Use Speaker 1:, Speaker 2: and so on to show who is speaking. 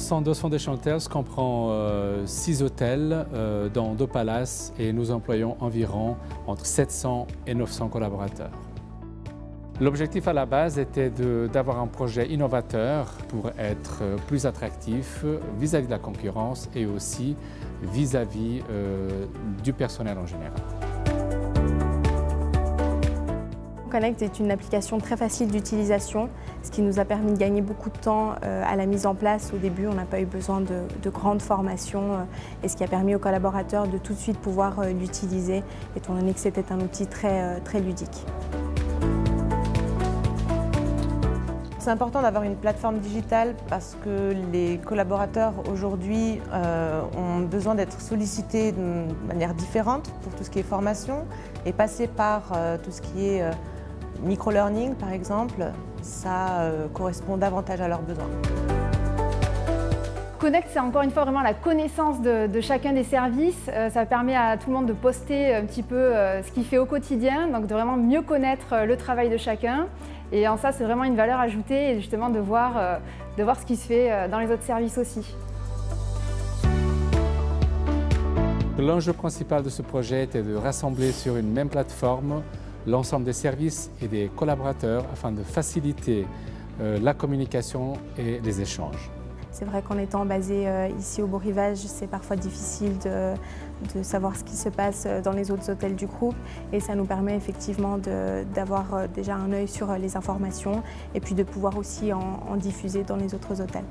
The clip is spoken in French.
Speaker 1: Sandals Foundation Hotels comprend 6 hôtels dans 2 palaces et nous employons environ entre 700 et 900 collaborateurs. L'objectif à la base était d'avoir un projet innovateur pour être plus attractif vis-à-vis de la concurrence et aussi vis-à-vis du personnel en général.
Speaker 2: Connect est une application très facile d'utilisation, ce qui nous a permis de gagner beaucoup de temps à la mise en place. Au début, on n'a pas eu besoin de grandes formations et ce qui a permis aux collaborateurs de tout de suite pouvoir l'utiliser, étant donné que c'était un outil très ludique.
Speaker 3: C'est important d'avoir une plateforme digitale parce que les collaborateurs aujourd'hui ont besoin d'être sollicités de manière différente pour tout ce qui est formation et passer par tout ce qui est micro-learning par exemple, ça correspond davantage à leurs besoins.
Speaker 4: Connect, c'est encore une fois vraiment la connaissance de chacun des services. Ça permet à tout le monde de poster un petit peu ce qu'il fait au quotidien, donc de vraiment mieux connaître le travail de chacun. Et en ça, c'est vraiment une valeur ajoutée et justement de voir ce qui se fait dans les autres services aussi.
Speaker 1: L'enjeu principal de ce projet était de rassembler sur une même plateforme l'ensemble des services et des collaborateurs afin de faciliter la communication et les échanges.
Speaker 2: C'est vrai qu'en étant basé ici au Beau Rivage, c'est parfois difficile de savoir ce qui se passe dans les autres hôtels du groupe et ça nous permet effectivement d'avoir déjà un œil sur les informations et puis de pouvoir aussi en diffuser dans les autres hôtels.